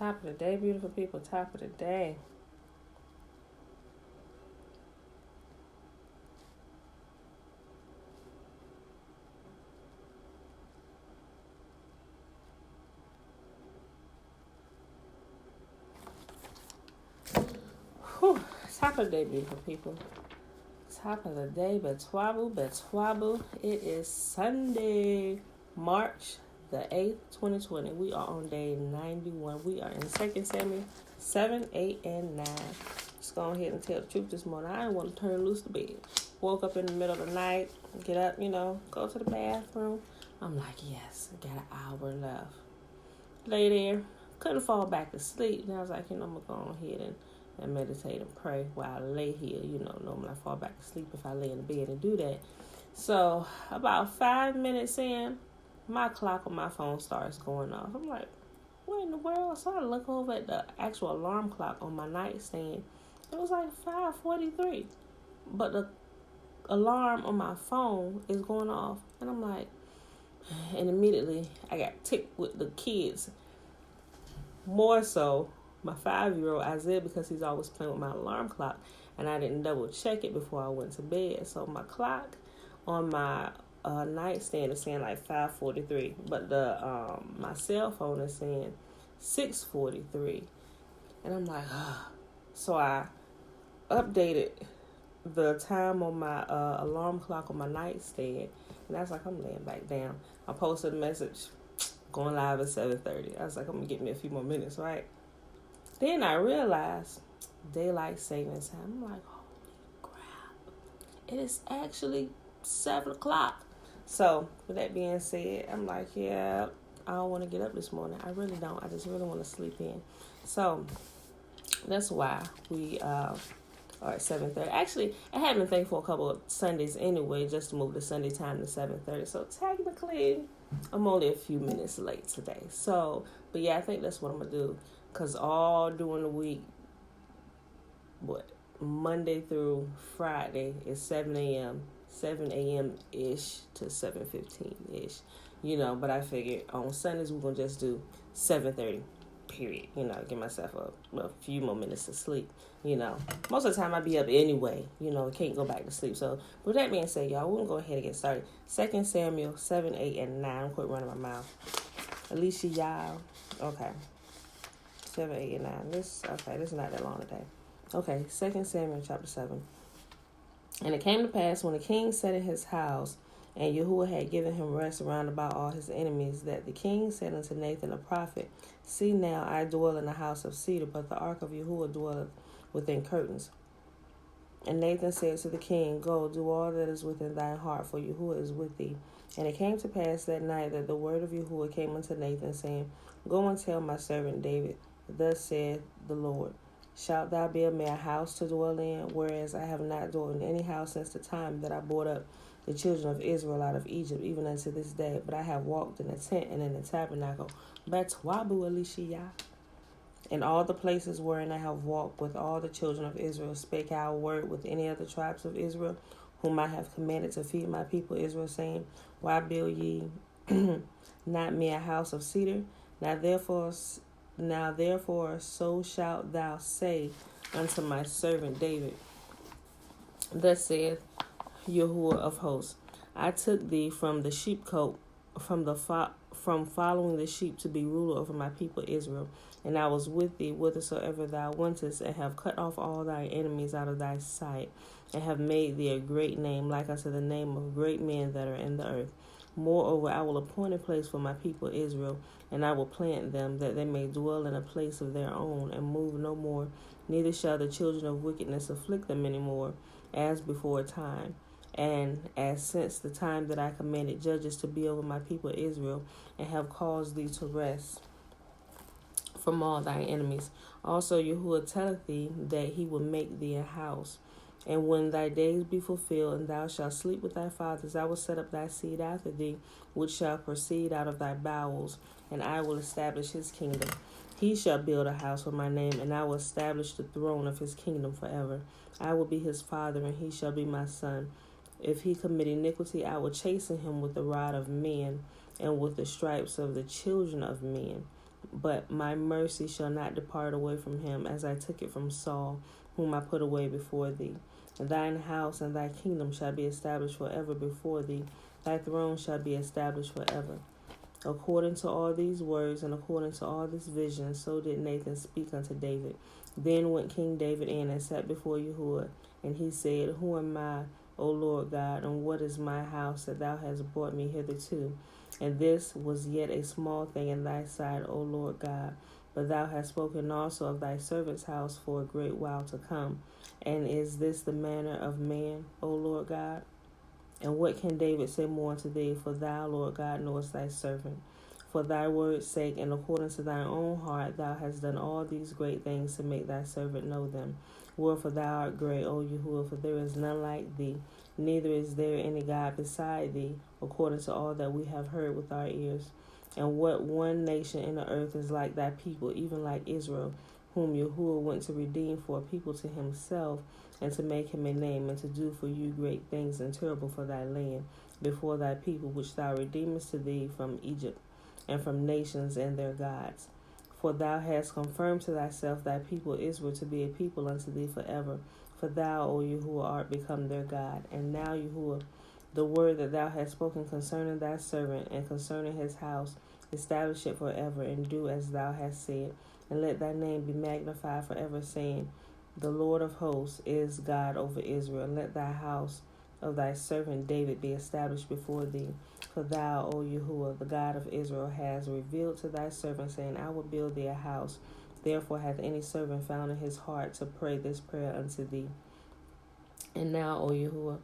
Top of the day, beautiful people. Top of the day. Whew. Top of the day, beautiful people. Top of the day, Betwabu. It is Sunday, March the 8th, 2020. We are on day 91. We are in 2 Samuel 7, 8, and 9. Just go ahead and tell the truth this morning. I didn't want to turn loose the bed. Woke up in the middle of the night, get up, go to the bathroom. I'm like, yes, I got an hour left. Lay there, couldn't fall back to sleep. And I was like, I'm going to go ahead and meditate and pray while I lay here. Normally I fall back to sleep if I lay in the bed and do that. So about 5 minutes in, my clock on my phone starts going off. I'm like, what in the world? So I look over at the actual alarm clock on my nightstand. It was like 5:43. But the alarm on my phone is going off. And I'm like, and immediately I got ticked with the kids. More so my 5-year-old Isaiah, because he's always playing with my alarm clock, and I didn't double check it before I went to bed. So my clock on my nightstand is saying like 5:43, but the my cell phone is saying 6:43, and I'm like, so I updated the time on my alarm clock on my nightstand, and I was like, I'm laying back down. I posted a message, going live at 7:30. I was like, I'm gonna give me a few more minutes, right? Then I realized daylight savings time. I'm like, holy crap. It is actually 7 o'clock. So, with that being said, I'm like, yeah, I don't want to get up this morning. I really don't. I just really want to sleep in. So, that's why we are at 7:30. Actually, I have been thinking for a couple of Sundays anyway, just to move the Sunday time to 7:30. So, technically, I'm only a few minutes late today. So, but yeah, I think that's what I'm going to do. Because all during the week, Monday through Friday is 7 a.m.-ish to 7:15-ish. But I figured on Sundays we're going to just do 7:30, period. Give myself a few more minutes of sleep. Most of the time I be up anyway. Can't go back to sleep. So, with that being said, y'all, we're going to go ahead and get started. 2 Samuel 7, 8, and 9. Quit running my mouth. Alicia, y'all. Okay. 7, 8, and 9. This is not that long today. Okay, 2 Samuel chapter 7. And it came to pass when the king sat in his house, and Yahuwah had given him rest round about all his enemies, that the king said unto Nathan the prophet, See now, I dwell in a house of cedar, but the ark of Yahuwah dwelleth within curtains. And Nathan said to the king, Go, do all that is within thine heart, for Yahuwah is with thee. And it came to pass that night that the word of Yahuwah came unto Nathan, saying, Go and tell my servant David, Thus saith the Lord, Shalt thou build me a house to dwell in, whereas I have not dwelt in any house since the time that I brought up the children of Israel out of Egypt, even unto this day. But I have walked in the tent and in the tabernacle, Betwabu Elishiyah. In all the places wherein I have walked with all the children of Israel, spake I a word with any of the tribes of Israel, whom I have commanded to feed my people Israel, saying, Why build ye not me a house of cedar? Now therefore, so shalt thou say unto my servant David, Thus saith Yahuwah of hosts, I took thee from the sheepcote, from following the sheep, to be ruler over my people Israel. And I was with thee whithersoever thou wentest, and have cut off all thy enemies out of thy sight, and have made thee a great name, like unto the name of great men that are in the earth. Moreover, I will appoint a place for my people Israel, and I will plant them, that they may dwell in a place of their own, and move no more. Neither shall the children of wickedness afflict them any more, as before time, and as since the time that I commanded judges to be over my people Israel, and have caused thee to rest from all thy enemies. Also Yahuwah telleth thee that he will make thee a house. And when thy days be fulfilled, and thou shalt sleep with thy fathers, I will set up thy seed after thee, which shall proceed out of thy bowels, and I will establish his kingdom. He shall build a house for my name, and I will establish the throne of his kingdom forever. I will be his father, and he shall be my son. If he commit iniquity, I will chasten him with the rod of men, and with the stripes of the children of men. but my mercy shall not depart away from him, as I took it from Saul, whom I put away before thee. And thine house and thy kingdom shall be established forever before thee. Thy throne shall be established forever. According to all these words and according to all this vision, so did Nathan speak unto David. Then went King David in and sat before Yahuwah, and he said, Who am I, O Lord God, and what is my house that thou hast brought me hitherto? And this was yet a small thing in thy sight, O Lord God. But thou hast spoken also of thy servant's house for a great while to come. And is this the manner of man, O Lord God? And what can David say more unto thee? For thou, Lord God, knowest thy servant. For thy word's sake, and according to thine own heart, thou hast done all these great things to make thy servant know them. Wherefore thou art great, O Yahuwah, for there is none like thee, neither is there any God beside thee, according to all that we have heard with our ears. And what one nation in the earth is like thy people, even like Israel, whom Yahuwah went to redeem for a people to himself, and to make him a name, and to do for you great things and terrible for thy land, before thy people, which thou redeemest to thee from Egypt, and from nations and their gods. For thou hast confirmed to thyself thy people Israel to be a people unto thee forever. For thou, O Yahuwah, art become their God. And now, Yahuwah, the word that thou hast spoken concerning thy servant and concerning his house, establish it forever, and do as thou hast said. And let thy name be magnified forever, saying, The Lord of hosts is God over Israel. And let thy house of thy servant David be established before thee. For thou, O Yahuwah, the God of Israel, hast revealed to thy servant, saying, I will build thee a house. Therefore hath any servant found in his heart to pray this prayer unto thee. And now, O Yahuwah,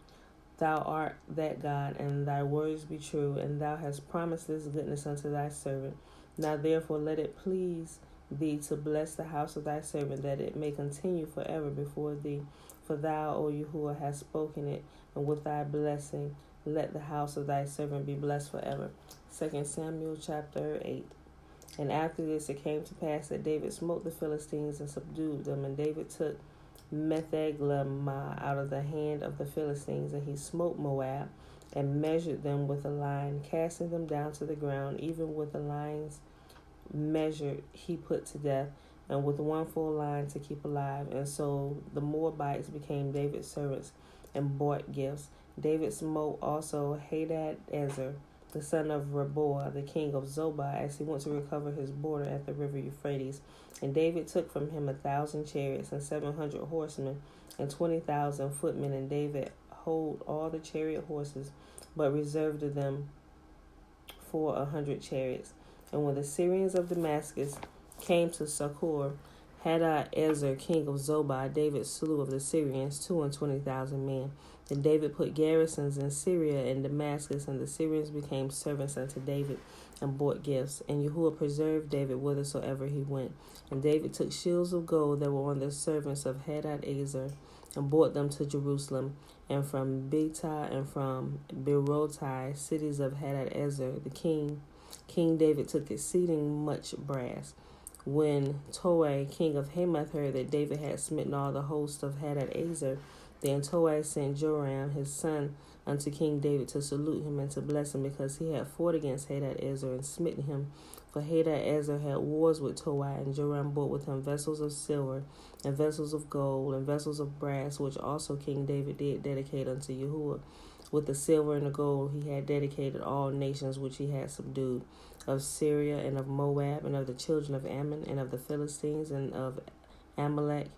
thou art that God, and thy words be true, and thou hast promised this goodness unto thy servant. Now therefore let it please thee to bless the house of thy servant, that it may continue forever before thee. For thou, O Yahuwah, hast spoken it, and with thy blessing let the house of thy servant be blessed forever. 2 Samuel chapter 8. And after this it came to pass that David smote the Philistines and subdued them. And David took Metheglamah out of the hand of the Philistines, and he smote Moab, and measured them with a line, casting them down to the ground, even with the lines measured he put to death, and with one full line to keep alive. And so the Moabites became David's servants and bought gifts. David smote also Hadadezer, the son of Rehoboam, the king of Zobah, as he went to recover his border at the river Euphrates. And David took from him 1,000 chariots and 700 horsemen and 20,000 footmen. And David hold all the chariot horses, but reserved them for 100 chariots. And when the Syrians of Damascus came to succor Hadadezer, king of Zobah, David slew of the Syrians 22,000 men. Then David put garrisons in Syria and Damascus, and the Syrians became servants unto David and bought gifts. And Yahuwah preserved David whithersoever he went. And David took shields of gold that were on the servants of Hadadezer, and brought them to Jerusalem, and from Betah and from Berotai, cities of Hadadezer the king. King David took exceeding much brass. When Toi, king of Hamath, heard that David had smitten all the host of Hadadezer, then Toi sent Joram his son unto King David to salute him and to bless him, because he had fought against Hadadezer and smitten him. For Hadadezer had wars with Toi, and Joram brought with him vessels of silver, and vessels of gold, and vessels of brass, which also King David did dedicate unto Yahuwah. With the silver and the gold he had dedicated all nations which he had subdued, of Syria and of Moab, and of the children of Ammon, and of the Philistines, and of Amalek,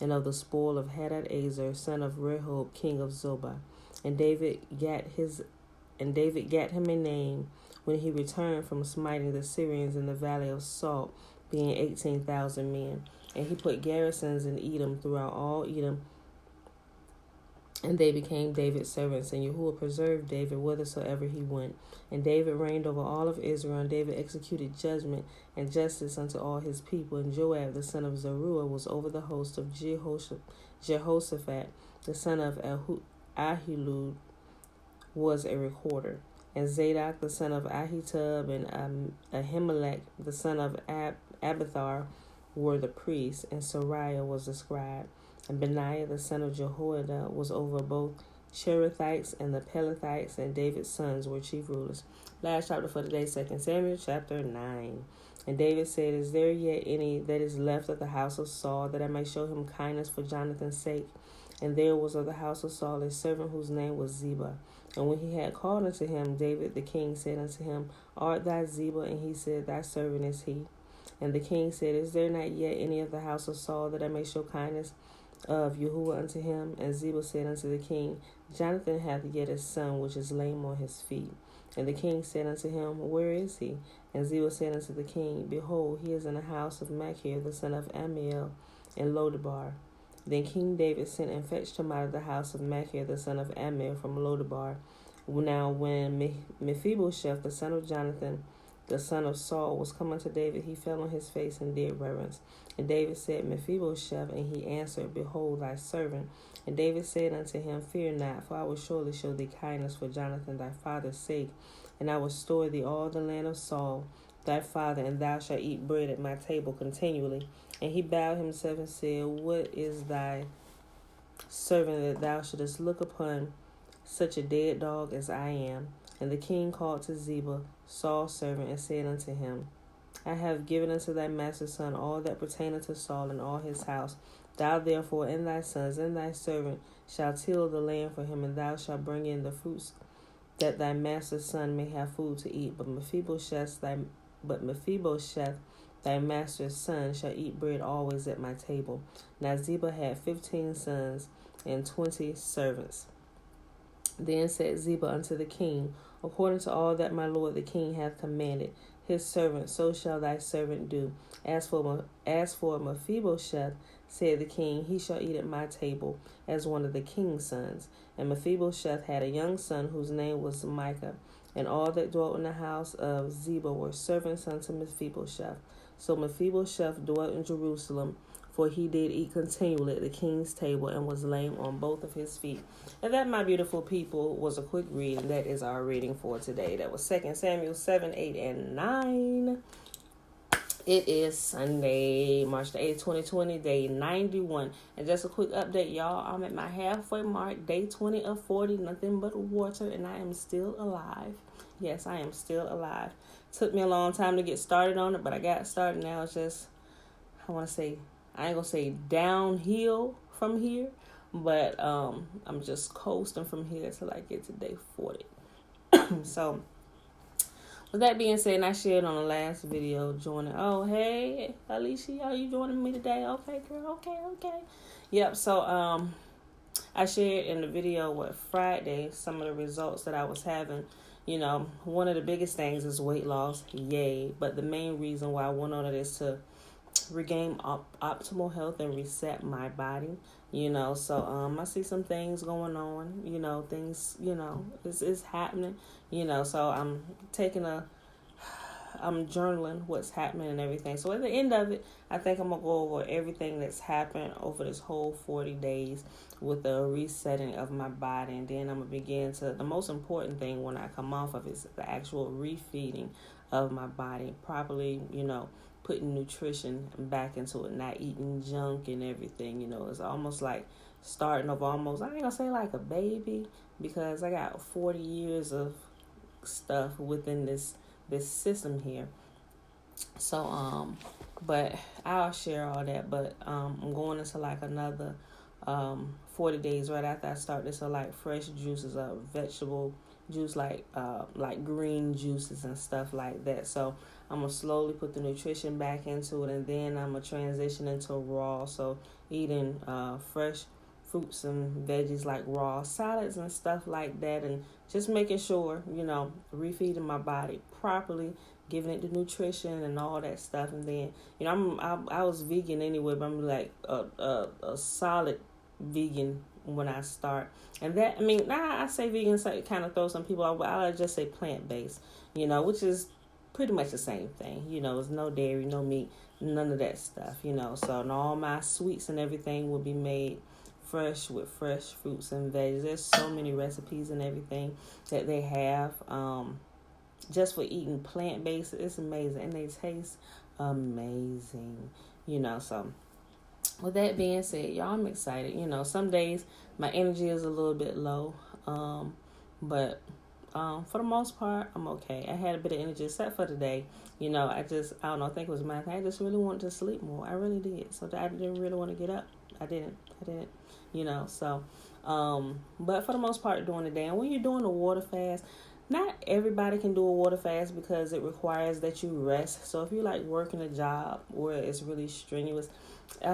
and of the spoil of Hadadezer, son of Rehob, king of Zobah. And David gat him a name when he returned from smiting the Syrians in the valley of Salt, being 18,000 men. And he put garrisons in Edom throughout all Edom, and they became David's servants. And Yahuwah preserved David whithersoever he went. And David reigned over all of Israel, and David executed judgment and justice unto all his people. And Joab, the son of Zeruiah, was over the host of Jehoshaphat, the son of Ahilud, was a recorder. And Zadok, the son of Ahitub, and Ahimelech, the son of Abithar, were the priests, and Sariah was the scribe. And Benaiah, the son of Jehoiada, was over both Cherethites and the Pelethites, and David's sons were chief rulers. Last chapter for today, 2 Samuel chapter 9. And David said, Is there yet any that is left of the house of Saul, that I may show him kindness for Jonathan's sake? And there was of the house of Saul a servant whose name was Ziba. And when he had called unto him, David the king said unto him, Art thou Ziba? And he said, Thy servant is he. And the king said, Is there not yet any of the house of Saul, that I may show kindness of Yahuwah unto him? And Ziba said unto the king, Jonathan hath yet a son, which is lame on his feet. And the king said unto him, Where is he? And Ziba said unto the king, Behold, he is in the house of Machir, the son of Ammiel, in Lodebar. Then King David sent and fetched him out of the house of Machir, the son of Ammiel, from Lodebar. Now when Mephibosheth, the son of Jonathan, the son of Saul, was come unto David, he fell on his face and did reverence. And David said, Mephibosheth, and he answered, Behold, thy servant. And David said unto him, Fear not, for I will surely show thee kindness for Jonathan thy father's sake, and I will store thee all the land of Saul thy father, and thou shalt eat bread at my table continually. And he bowed himself and said, What is thy servant that thou shouldest look upon such a dead dog as I am? And the king called to Ziba, Saul's servant, and said unto him, I have given unto thy master's son all that pertaineth to Saul and all his house. Thou therefore and thy sons and thy servant shall till the land for him, and thou shalt bring in the fruits, that thy master's son may have food to eat. But Mephibosheth, thy master's son, shall eat bread always at my table. Now Ziba had 15 sons and 20 servants. Then said Ziba unto the king, According to all that my lord the king hath commanded his servant, so shall thy servant do. As for Mephibosheth, said the king, he shall eat at my table as one of the king's sons. And Mephibosheth had a young son whose name was Micah. And all that dwelt in the house of Ziba were servants unto Mephibosheth. So Mephibosheth dwelt in Jerusalem, for he did eat continually at the king's table, and was lame on both of his feet. And that, my beautiful people, was a quick read, and that is our reading for today. That was 2 Samuel 7, 8, and 9. It is Sunday, March the 8th, 2020, day 91. And just a quick update, y'all. I'm at my halfway mark, day 20 of 40, nothing but water, and I am still alive. Yes, I am still alive. Took me a long time to get started on it, but I got started now. It's just, I ain't gonna say downhill from here, but I'm just coasting from here till I get to day 40. So, with that being said, and I shared on the last video, joining. Oh, hey, Alicia, are you joining me today? Okay, girl. Okay. Yep. So, I shared in the video Friday some of the results that I was having. You know, one of the biggest things is weight loss. Yay! But the main reason why I went on it is to regain optimal health and reset my body. You know, so I see some things going on. You know, things. You know, it's happening. You know, so I'm journaling what's happening and everything. So at the end of it, I think I'm going to go over everything that's happened over this whole 40 days with the resetting of my body. And then I'm going to begin to, the most important thing when I come off of it is the actual refeeding of my body, properly, you know, putting nutrition back into it, not eating junk and everything. You know, it's almost like starting over almost, I ain't going to say like a baby, because I got 40 years of stuff within this system here. So but I'll share all that. But I'm going into like another 40 days right after I start this, so like fresh juices, vegetable juice, like green juices and stuff like that. So I'm gonna slowly put the nutrition back into it, and then I'm gonna transition into raw, so eating fresh fruits and veggies, like raw salads and stuff like that, and just making sure, you know, refeeding my body properly, giving it the nutrition and all that stuff. And then, you know, I was vegan anyway, but I'm like a solid vegan when I start. And that, I mean, I say vegan, so it kind of throws some people off, but I'll just say plant-based, you know, which is pretty much the same thing. You know, there's no dairy, no meat, none of that stuff, you know. So, and all my sweets and everything will be made fresh with fresh fruits and veggies. There's so many recipes and everything that they have just for eating plant-based. It's amazing, and they taste amazing, you know. So with that being said, y'all, I'm excited. You know, some days my energy is a little bit low, but For the most part, I'm okay. I had a bit of energy except for today. I don't know, I think it was my thing. I just really wanted to sleep more. I really did. So I didn't really want to get up. I didn't, so, but for the most part during the day. And when you're doing a water fast, not everybody can do a water fast because it requires that you rest. So if you like working a job where it's really strenuous, I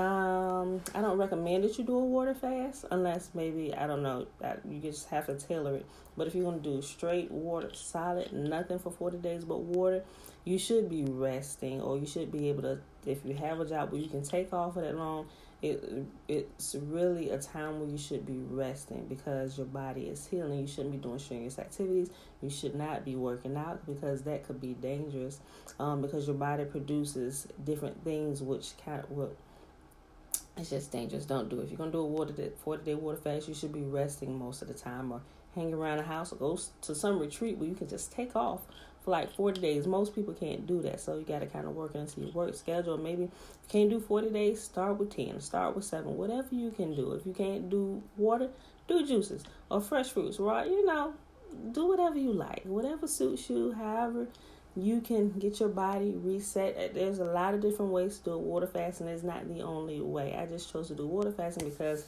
don't recommend that you do a water fast unless maybe, I don't know, you just have to tailor it. But if you're going to do straight water, solid, nothing for 40 days but water, you should be resting, or you should be able to, if you have a job where you can take off for that long, it's really a time where you should be resting because your body is healing. You shouldn't be doing strenuous activities. You should not be working out because that could be dangerous, because your body produces different things which it's just dangerous. Don't do it. If you're going to do a 40-day water fast, you should be resting most of the time, or hang around the house, or go to some retreat where you can just take off for like 40 days. Most people can't do that, so you got to kind of work into your work schedule. Maybe if you can't do 40 days, start with 10, start with 7, whatever you can do. If you can't do water, do juices or fresh fruits, right? Do whatever you like, whatever suits you, however you can get your body reset. There's a lot of different ways to do a water fasting. It's not the only way. I just chose to do water fasting because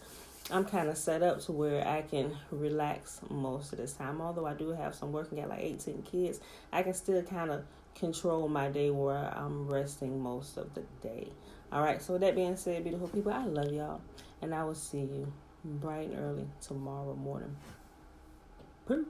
I'm kind of set up to where I can relax most of this time. Although I do have some working at like 18 kids, I can still kind of control my day where I'm resting most of the day. All right, so with that being said, beautiful people, I love y'all, and I will see you bright and early tomorrow morning. Peace.